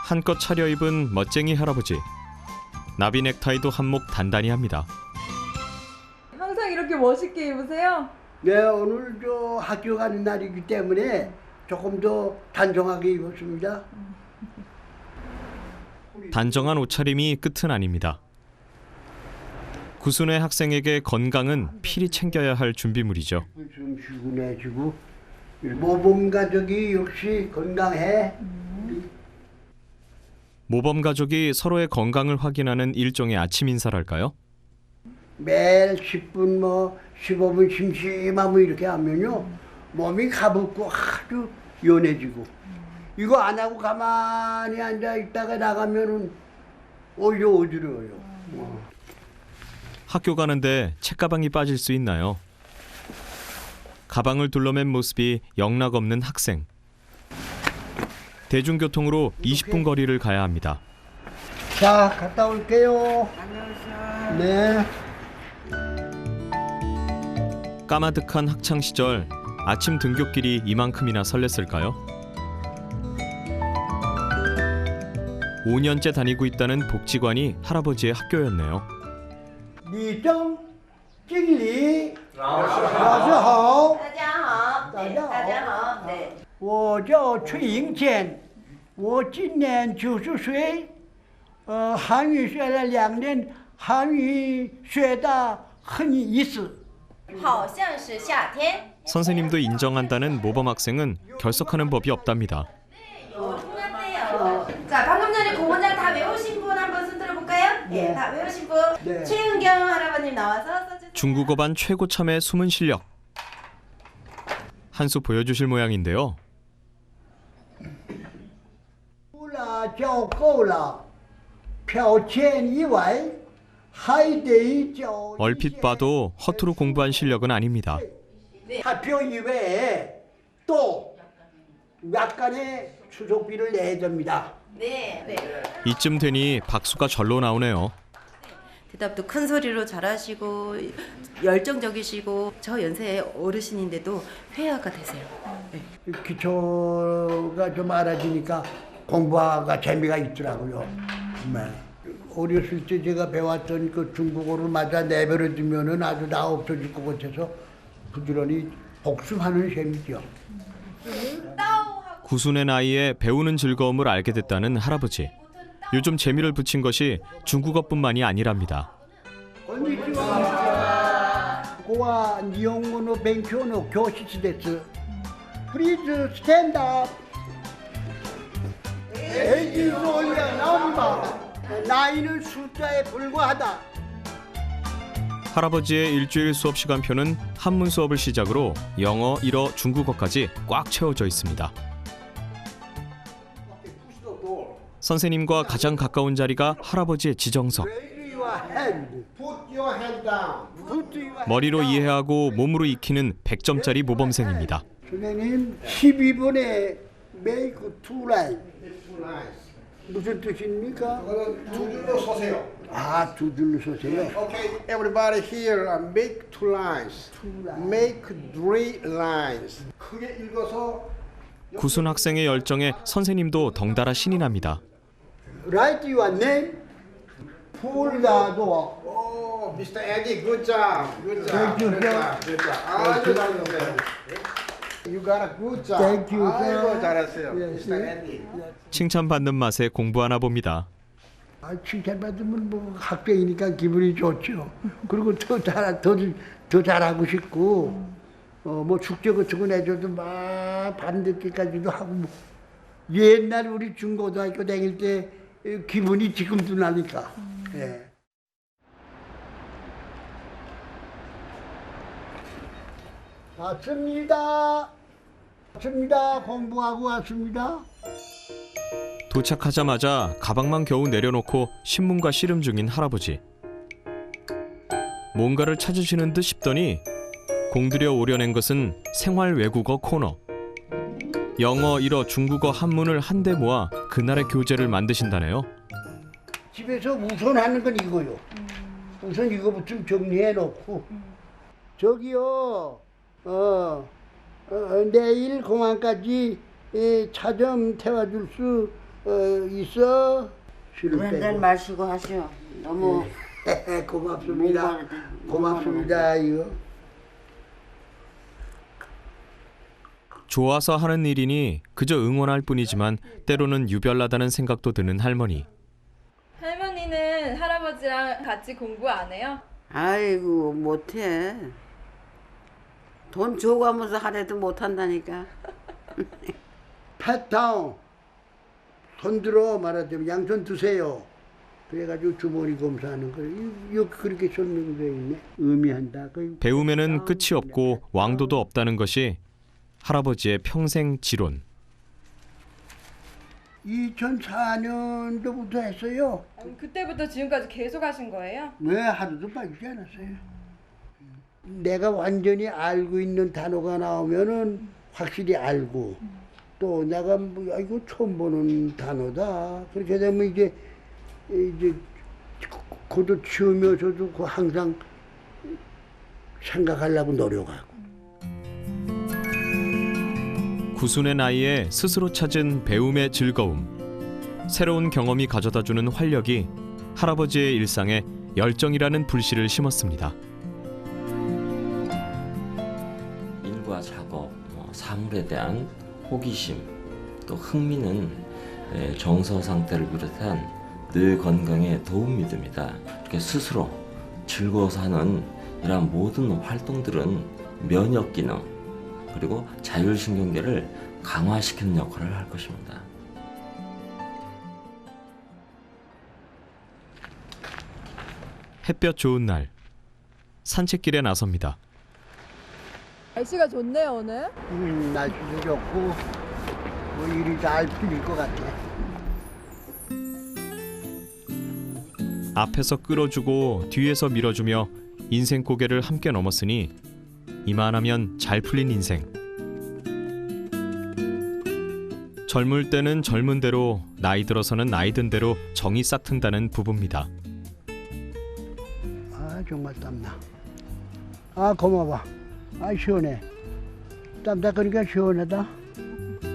한껏 차려입은 멋쟁이 할아버지. 나비 넥타이도 한몫 단단히 합니다. 항상 이렇게 멋있게 입으세요? 네, 오늘 저 학교 가는 날이기 때문에 조금 더 단정하게 입었습니다. 단정한 옷차림이 끝은 아닙니다. 구순의 학생에게 건강은 필히 챙겨야 할 준비물이죠. 좀 쉬고 내쉬고 모범 가족이 역시 건강해. 모범 가족이 서로의 건강을 확인하는 일종의 아침 인사랄까요? 매일 10분 뭐 15분 심심하면 이렇게 하면요 몸이 가볍고 아주 연해지고 이거 안 하고 가만히 앉아 있다가 나가면은 오히려 어지러워요. 학교 가는데 책가방이 빠질 수 있나요? 가방을 둘러맨 모습이 영락없는 학생. 대중교통으로 20분 거리를 가야 합니다. 자, 갔다 올게요. 네. 까마득한 학창 시절 아침 등굣길이 이만큼이나 설렜을까요? 5년째 다니고 있다는 복지관이 할아버지의 학교였네요. 李正经理，老师好，大家好，大家好大家好，对，我叫崔英健，我今年90岁，韩语学了2年，韩语学得很意思。好像是夏天。 선생님도 인정한다는 모범 학생은 결석하는 법이 없답니다. 자, 방금 전에 공원장 다 외우신 분 한번 손 들어볼까요? 네. 다 외우신 분. 네. 최은경 할아버님 나와서 써주세요. 중국어반 최고참의 숨은 실력. 한 수 보여주실 모양인데요. 除了交够了票钱以外，还得交。 얼핏 봐도 허투루 공부한 실력은 아닙니다. 학교 이외에 또 약간의 추석비를 내야 됩니다. 네, 네. 이쯤 되니 박수가 절로 나오네요. 대답도 큰 소리로 잘하시고 열정적이시고 저 연세의 어르신인데도 회화가 되세요. 네. 기초가 좀 알아지니까 공부가 재미가 있더라고요. 네. 어렸을 때 제가 배웠던 그 중국어를 맞아 내버려 두면은 아주 나 없어질 것 같아서 부지런히 복습하는 셈이죠. 구순의 나이에 배우는 즐거움을 알게 됐다는 할아버지. 요즘 재미를 붙인 것이 중국어뿐만이 아니랍니다. こんにちは。ここは日本語の勉強の教室です。Please stand up. Age is only a number. 나이는 숫자에 불과하다. 할아버지의 일주일 수업 시간표는 한문 수업을 시작으로 영어, 일어, 중국어까지 꽉 채워져 있습니다. 선생님과 가장 가까운 자리가 할아버지의 지정석. Raise your hand. Put your hand down. Put your hand 머리로 down. 이해하고 몸으로 익히는 100점짜리 모범생입니다. 선생님 12번에 make two lines. 무슨 뜻입니까? 두 줄로 서세요. 아, 두 줄로 서세요. Okay, everybody here, make two lines. Make three lines. 크게 읽어서 구순 학생의 열정에 선생님도 덩달아 신이 납니다. Write your name. Pull the door. 오, Mr. Eddie, good job. Good job. Thank you, Good sir. job. Good job. 아주 잘했어요. You got a good job. Thank you, sir. 아이고 잘했어요, Yes, Mr. yes. Eddie. 칭찬받는 맛에 공부하나 봅니다. 아, 칭찬받으면 뭐 학생이니까 기분이 좋죠. 그리고 더 잘하고 싶고, 뭐 축제 같은 거 내줘도 막 밤늦게까지도 하고, 뭐. 옛날 우리 중고등학교 다닐 때 기분이 지금도 나니까. 예. 왔습니다. 왔습니다. 공부하고 왔습니다. 도착하자마자 가방만 겨우 내려놓고 신문과 씨름 중인 할아버지. 뭔가를 찾으시는 듯 싶더니 공들여 오려낸 것은 생활 외국어 코너. 영어, 일어, 중국어, 한문을 한데 모아 그날의 교재를 만드신다네요. 집에서 우선 하는 건 이거요. 우선 이거부터 정리해 놓고 저기요. 내일 공항까지 차 좀 태워줄 수 있어? 술을 한잔 빼고. 마시고 하시오. 너무 고맙습니다. 고맙습니다. 이거. 좋아서 하는 일이니 그저 응원할 뿐이지만 때로는 유별나다는 생각도 드는 할머니. 할머니는 할아버지랑 같이 공부 안 해요? 아이고 못해. 돈 줘가면서 하래도 못한다니까. 팻다운. 손 들어 말하자면 양손 드세요. 그래가지고 주머니 검사하는 거. 이거 그렇게 설명되어 있네. 의미한다. 배움에는 끝이 없고 왕도도 없다는 것이 할아버지의 평생 지론. 2004년도부터 했어요. 그때부터 지금까지 계속 하신 거예요? 왜 하루도 빠지지 않았어요. 내가 완전히 알고 있는 단어가 나오면은 확실히 알고 또 내가 뭐 이거 처음 보는 단어다. 그렇게 되면 이제 그것도 치우면서도 그 항상 생각하려고 노력하고. 구순의 나이에 스스로 찾은 배움의 즐거움. 새로운 경험이 가져다주는 활력이 할아버지의 일상에 열정이라는 불씨를 심었습니다. 일과 작업, 사물에 대한 호기심, 또 흥미는 정서 상태를 비롯한 뇌 건강에 도움이 됩니다. 이렇게 스스로 즐거워서 하는 이러한 모든 활동들은 면역 기능 그리고 자율신경계를 강화시키는 역할을 할 것입니다. 햇볕 좋은 날 산책길에 나섭니다. 날씨가 좋네요 오늘. 날씨도 좋고 뭐 일이 잘 풀릴 것 같아. 앞에서 끌어주고 뒤에서 밀어주며 인생 고개를 함께 넘었으니 이만하면 잘 풀린 인생. 젊을 때는 젊은 대로, 나이 들어서는 나이 든 대로 정이 싹튼다는 부부입니다. 아 정말 땀나. 아 고마워. 아 시원해. 땀 닦으니까 시원하다.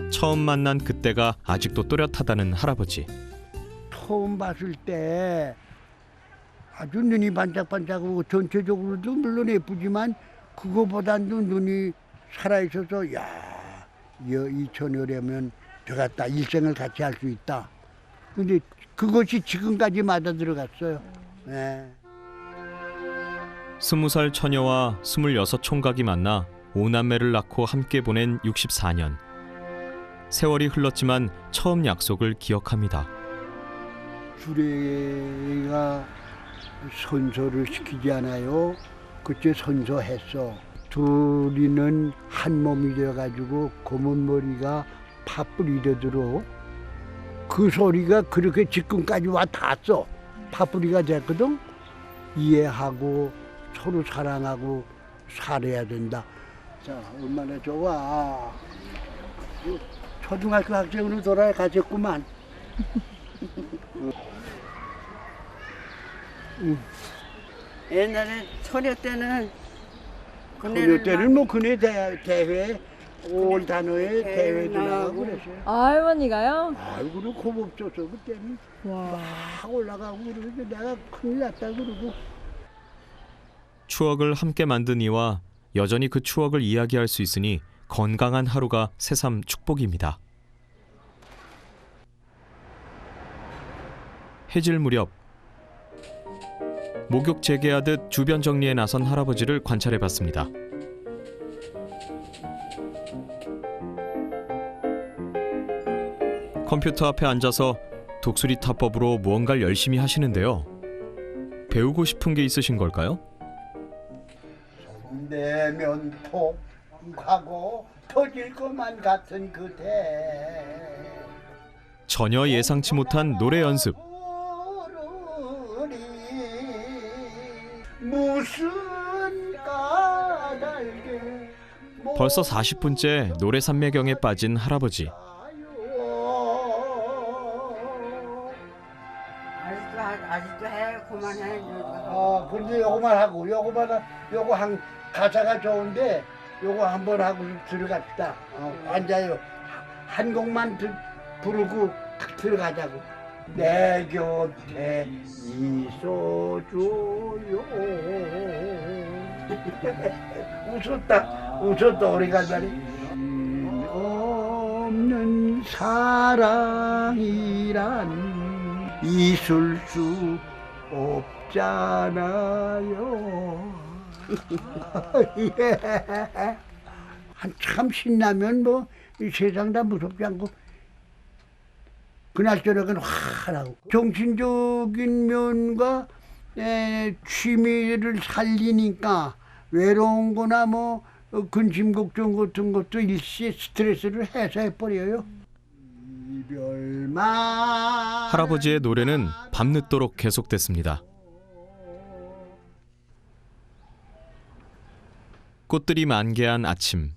처음 만난 그때가 아직도 또렷하다는 할아버지. 처음 봤을 때 아주 눈이 반짝반짝하고 전체적으로도 물론 예쁘지만 그거보다도 눈이 살아있어서 야, 이 처녀라면 저같다. 일생을 같이 할 수 있다. 근데 그것이 지금까지 맞아 들어갔어요. 네. 20살 처녀와 26 총각이 만나 5남매를 낳고 함께 보낸 64년. 세월이 흘렀지만 처음 약속을 기억합니다. 주례가 선서를 시키지 않아요. 그때 선서했어. 둘이는 한 몸이 되어가지고 검은 머리가 팥불이 되도록 그 소리가 그렇게 지금까지 와 닿았어. 팥불이가 됐거든. 이해하고 서로 사랑하고 살아야 된다. 자, 얼마나 좋아. 초등학교 학생으로 돌아가셨구만. 옛날에 처녀 때는 그네 때는 뭐 그네 대회 올 단어에 대회도 나가고 그랬어요. 아 할머니가요? 아이고 고급져서 그때는 와. 막 올라가고 그러고 내가 큰일 났다 그러고. 추억을 함께 만든 이와 여전히 그 추억을 이야기할 수 있으니 건강한 하루가 새삼 축복입니다. 해질 무렵 목욕 재개하듯 주변 정리에 나선 할아버지를 관찰해봤습니다. 컴퓨터 앞에 앉아서 독수리 타법으로 무언가를 열심히 하시는데요. 배우고 싶은 게 있으신 걸까요? 내면 톡하고 터질 것만 같은 그대. 전혀 예상치 못한 노래 연습. 무슨 까닭에 벌써 40분째 노래 산매경에 빠진 할아버지. 아직도 해. 그만해. 아, 근데 요거만 하고 요거 한 가사가 좋은데 요거 한번 하고 들어갑시다. 앉아요. 한 곡만 부르고 들어가자고. 내 곁에 있어줘요. 웃었다 우리 갈매기. 없는 사랑이란 있을 수 없잖아요. 한참 신나면 뭐 이 세상 다 무섭지 않고 그날 저녁은 화나고 정신적인 면과 취미를 살리니까 외로운 거나 뭐 근심 걱정 같은 것도 일시에 스트레스를 해소해 버려요. 이별만 할아버지의 노래는 밤늦도록 계속됐습니다. 꽃들이 만개한 아침.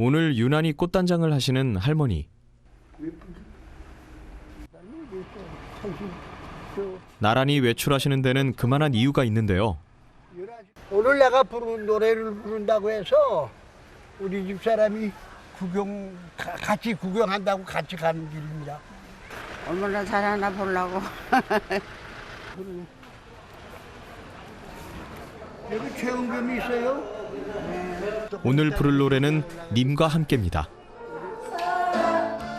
오늘 유난히 꽃단장을 하시는 할머니. 나란히 외출하시는 데는 그만한 이유가 있는데요. 오늘 내가 부른 노래를 부른다고 해서 우리 집 사람이 같이 구경한다고 같이 가는 길입니다. 얼마나 잘하나 보려고. 여기 최은겸이 있어요? 오늘 부를 노래는 님과 함께입니다.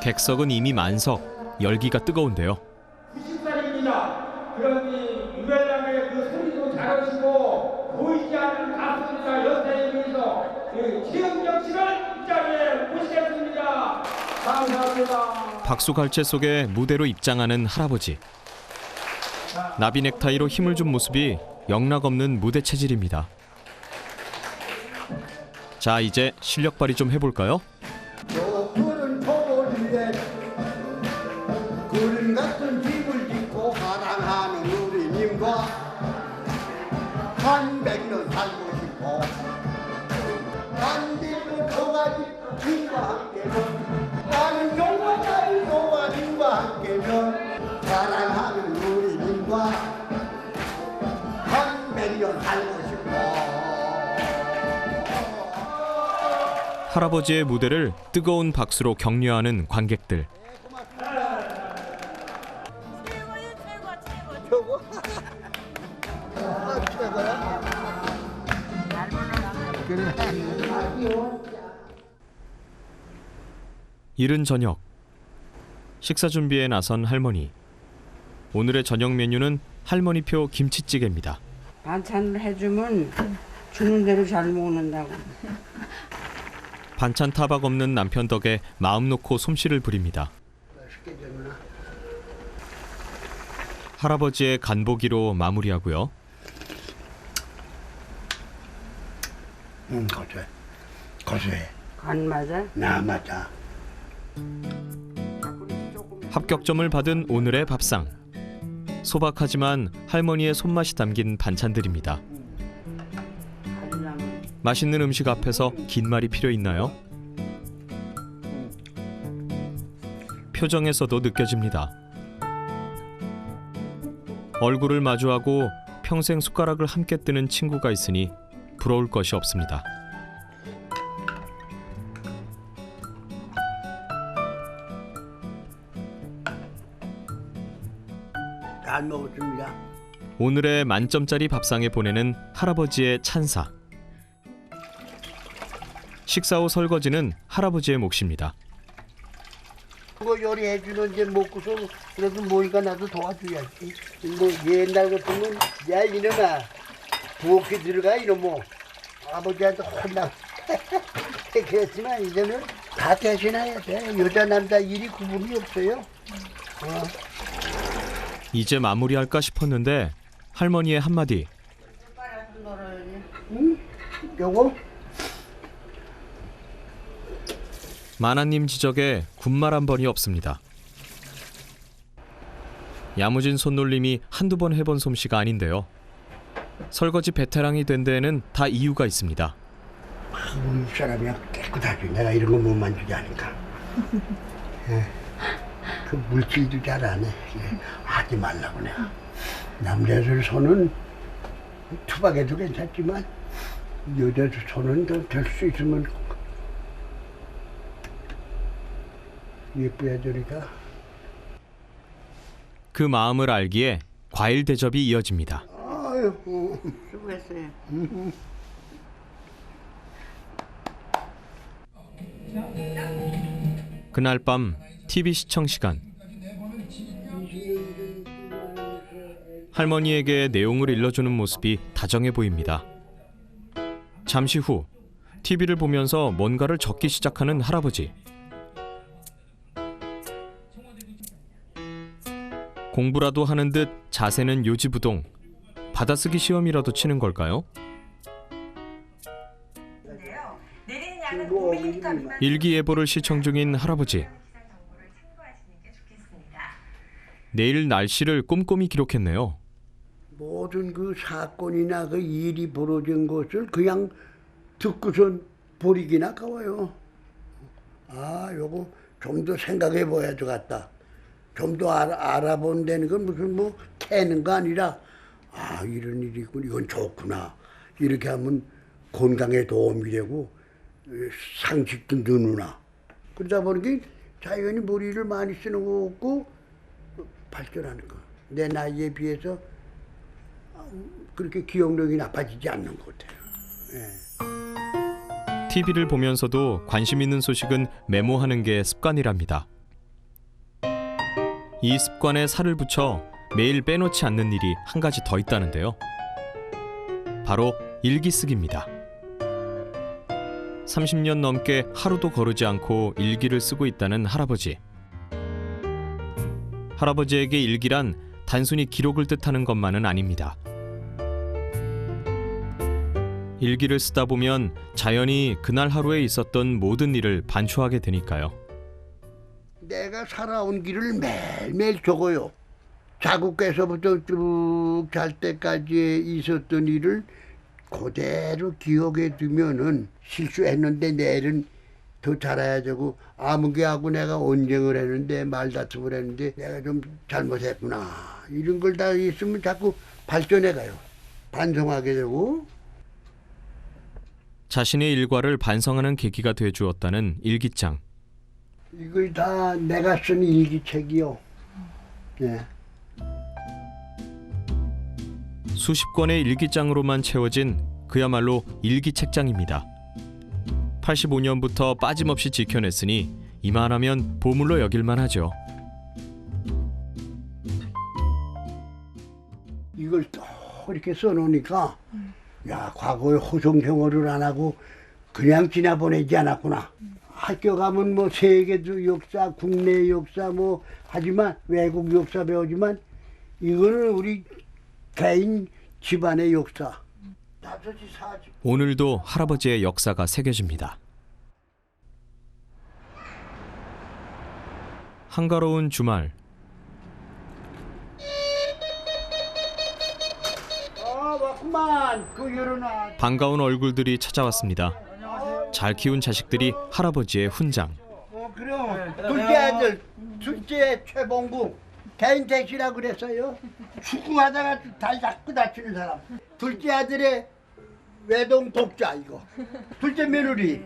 객석은 이미 만석, 열기가 뜨거운데요. 90살입니다. 그러니 유별남의 그 소리도 잘하시고 보이지 않는 가수입니다. 연세에 비해서 최은경 씨를 이 자리에 모시겠습니다. 감사합니다. 박수갈채 속에 무대로 입장하는 할아버지. 나비 넥타이로 힘을 준 모습이 영락없는 무대 체질입니다. 자, 이제 실력 발휘 좀 해볼까요? 푸른 토리에 구름 같은 집을 짓고 사랑하는 우리 님과 한 백년 살고 싶어 반디고 도가지 님과 함께면 나는 용과까지 도가님과 함께면 사랑하는 우리 님과 한 백년 살고 싶어. 할아버지의 무대를 뜨거운 박수로 격려하는 관객들. 최고? 최고야? 그래. 이른 저녁. 식사 준비에 나선 할머니. 오늘의 저녁 메뉴는 할머니표 김치찌개입니다. 반찬을 해주면 주는 대로 잘 먹는다고. 반찬 타박 없는 남편 덕에 마음 놓고 솜씨를 부립니다. 할아버지의 간보기로 마무리하고요. 고소해. 간 맞아? 나 맞아. 합격점을 받은 오늘의 밥상. 소박하지만 할머니의 손맛이 담긴 반찬들입니다. 맛있는 음식 앞에서 긴 말이 필요 있나요? 표정에서도 느껴집니다. 얼굴을 마주하고 평생 숟가락을 함께 뜨는 친구가 있으니 부러울 것이 없습니다. 잘 먹었습니다. 오늘의 만점짜리 밥상에 보내는 할아버지의 찬사. 식사 후 설거지는 할아버지의 몫입니다. 뭐 요리해 주는 게 먹고서 그래도 모이가 나도 도와줘야지. 뭐 옛날 같으면 야 이놈아 부엌에 들어가 이놈아 아버지한테 혼나. 그랬지만 이제는 다 대신해야 돼. 여자 남자 일이 구분이 없어요. 이제 마무리할까 싶었는데 할머니의 한마디. 응? 요거? 마나님 지적에 군말 한 번이 없습니다. 야무진 손놀림이 한두 번 해본 솜씨가 아닌데요. 설거지 베테랑이 된 데에는 다 이유가 있습니다. 우리 사람이야 깨끗하지. 내가 이런 거 못 만지게 하니까. 그 물질도 잘 안 해. 하지 말라고 내가. 남자들 손은 투박해도 괜찮지만 여자들 손은 더 될 수 있으면 예뻐야 저리가. 그 마음을 알기에 과일 대접이 이어집니다. 아유, 수고했어요. 그날 밤 TV 시청 시간. 할머니에게 내용을 일러주는 모습이 다정해 보입니다. 잠시 후 TV를 보면서 뭔가를 적기 시작하는 할아버지. 공부라도 하는 듯 자세는 요지부동. 받아쓰기 시험이라도 치는 걸까요? 내리는 양은 5mm 미만 일기예보를 시청 중인 할아버지. 내일 날씨를 꼼꼼히 기록했네요. 모든 그 사건이나 그 일이 벌어진 것을 그냥 듣고선 버리긴 아까워요. 아, 요거 좀 더 생각해 봐야 되겠다. 좀 더 알아본다는 건 무슨 뭐 캐는 거 아니라 아, 이런 일이 있군, 이건 좋구나. 이렇게 하면 건강에 도움이 되고 상식도 느누나. 그러다 보니까 자연히 머리를 많이 쓰는 거 없고 발전하는 거. 내 나이에 비해서 그렇게 기억력이 나빠지지 않는 것 같아요. 예. TV를 보면서도 관심 있는 소식은 메모하는 게 습관이랍니다. 이 습관에 살을 붙여 매일 빼놓지 않는 일이 한 가지 더 있다는데요. 바로 일기 쓰기입니다. 30년 넘게 하루도 거르지 않고 일기를 쓰고 있다는 할아버지. 할아버지에게 일기란 단순히 기록을 뜻하는 것만은 아닙니다. 일기를 쓰다 보면 자연히 그날 하루에 있었던 모든 일을 반추하게 되니까요. 내가 살아온 길을 매일매일 적어요. 자국에서부터 쭉 잘 때까지 있었던 일을 그대로 기억에 두면은 실수했는데 내일은 더 잘해야 되고, 아무개하고 내가 언쟁을 했는데 말다툼을 했는데 내가 좀 잘못했구나, 이런 걸 다 있으면 자꾸 발전해 가요. 반성하게 되고. 자신의 일과를 반성하는 계기가 되어주었다는 일기장. 이거 다 내가 쓴 일기책이요. 네. 수십 권의 일기장으로만 채워진 그야말로 일기책장입니다. 85년부터 빠짐없이 지켜냈으니 이만하면 보물로 여길만 하죠. 이걸 또 이렇게 써놓으니까 야, 과거에 호송 생활을 안 하고 그냥 지나보내지 않았구나. 학교 가면 뭐 세계도 역사, 국내 역사 뭐 하지만 외국 역사 배우지만 이거는 우리 개인 집안의 역사. 5시 40. 오늘도 할아버지의 역사가 새겨집니다. 한가로운 주말. 왔구만. 그 열어놔. 반가운 얼굴들이 찾아왔습니다. 잘 키운 자식들이 할아버지의 훈장. 그럼 둘째 아들, 둘째 최봉구 개인 택시라고 그랬어요. 축구하다가 다리 자꾸 다치는 사람. 둘째 아들의 외동 독자 이거. 둘째 며느리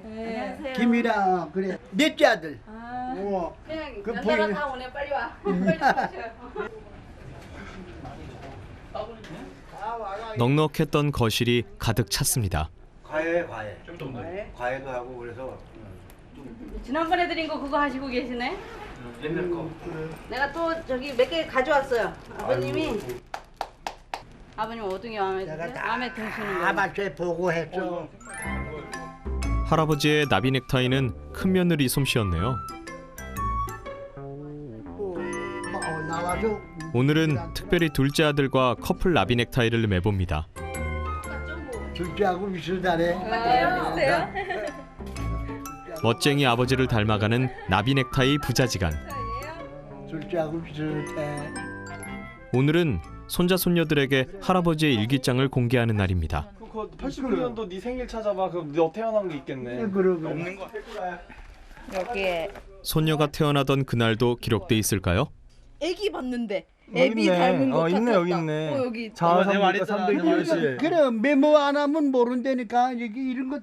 김이라 그래. 넷째 아들. 그냥 그 연달아 부인. 다 오네. 빨리 와. 빨리 오셔요. 넉넉했던 거실이 가득 찼습니다. 과외. 과외도 하고 그래서 지난번에 드린 거 그거 하시고 계시네? 옛날 거. 내가 또 저기 몇 개 가져왔어요. 아버님이. 아버님 오등이 마음에 드세요? 마음에 드시는 거. 아마추어 보고했어. 할아버지의 나비 넥타이는 큰 며느리 솜씨였네요. 나와서 오늘은 특별히 둘째 아들과 커플 나비 넥타이를 매봅니다. 둘째하고 비슷하네. 비슷해요? 멋쟁이 아버지를 닮아가는 나비 넥타이 부자지간. 둘째하고 비슷해. 오늘은 손자 손녀들에게 할아버지의 일기장을 공개하는 날입니다. 그거 89년도 네 생일 찾아봐. 그럼 너 태어난 게 있겠네. 그러고. 없는 거. 여기에 손녀가 태어나던 그날도 기록돼 있을까요? 애기 봤는데 애비 애비 닮은 것 있네, 같았다. 여기 있네. 여기 자아상부가 302호실. 그래 메모 안 하면 모른다니까. 여기 이런 거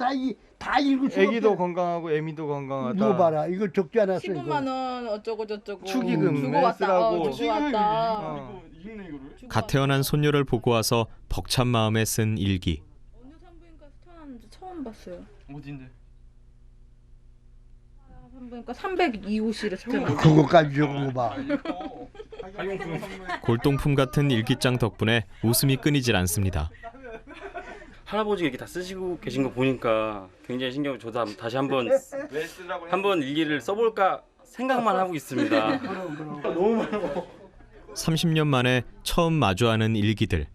다 읽을 수 애기도 없어. 건강하고 애미도 건강하다. 이거 봐라. 이거 적지 않았어. 15만 원 어쩌고 저쩌고 축의금 주고 왔다. 쓰라고. 주고 왔다. 어. 갓 태어난 손녀를 보고 와서 벅찬 마음에 쓴 일기. 어느 산부인과 태어났는지 처음 봤어요. 어딘데? 산부인과 302호실에 태어났어요. 그거까지 적은 거 봐. 골동품 같은 일기장 덕분에 웃음이 끊이질 않습니다. 할아버지가 이렇게 다 쓰시고 계신 거 보니까 굉장히 신기하고 저도 다시 한번 일기를 써볼까 생각만 하고 있습니다. 30년 만에 처음 마주하는 일기들.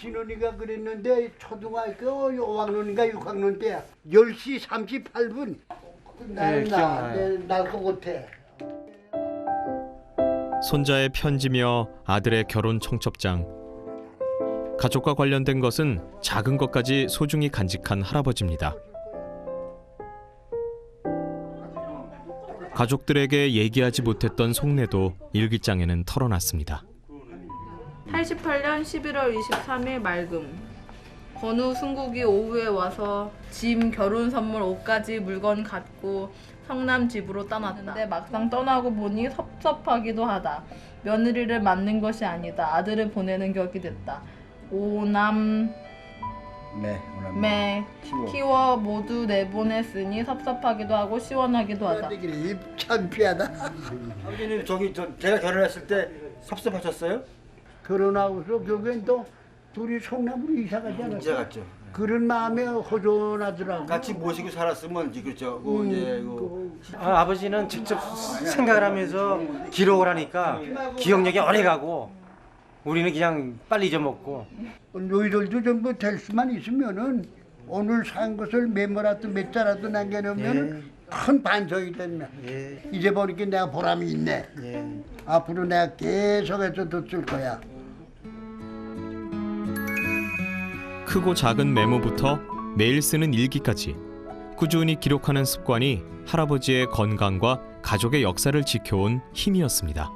진원이가 그랬는데 초등학교 5학년인가 6학년 때야. 10시 38분. 날것 같아. 손자의 편지며 아들의 결혼 청첩장. 가족과 관련된 것은 작은 것까지 소중히 간직한 할아버지입니다. 가족들에게 얘기하지 못했던 속내도 일기장에는 털어놨습니다. 88년 11월 23일 맑음. 건우 승국이 오후에 와서 짐, 결혼 선물, 옷까지 물건 갖고 성남 집으로 떠났는데 막상 떠나고 보니 섭섭하기도 하다. 며느리를 맞는 것이 아니다. 아들을 보내는 격이 됐다. 오남 매 키워 모두 내보냈으니 섭섭하기도 하고 시원하기도 하다. 입 창피하다. 아버지님 제가 결혼했을 때 섭섭하셨어요? 결혼하고서 결국엔 또 둘이 성남으로 이사 가지 않았어? 이제 갔죠. 그런 마음에 허전하더라고. 같이 모시고 살았으면 그렇죠. 이제 아버지는 직접 생각을 하면서 기록을 하니까 기억력이 오래가고 우리는 그냥 빨리 잊어먹고. 너희들도 전부 될 수만 있으면은 오늘 산 것을 메모라도 몇 자라도 남겨놓으면 큰 반성이 됩니다. 이제 보니까 내가 보람이 있네. 앞으로 내가 계속해서 뒀을 거야. 크고 작은 메모부터 매일 쓰는 일기까지 꾸준히 기록하는 습관이 할아버지의 건강과 가족의 역사를 지켜온 힘이었습니다.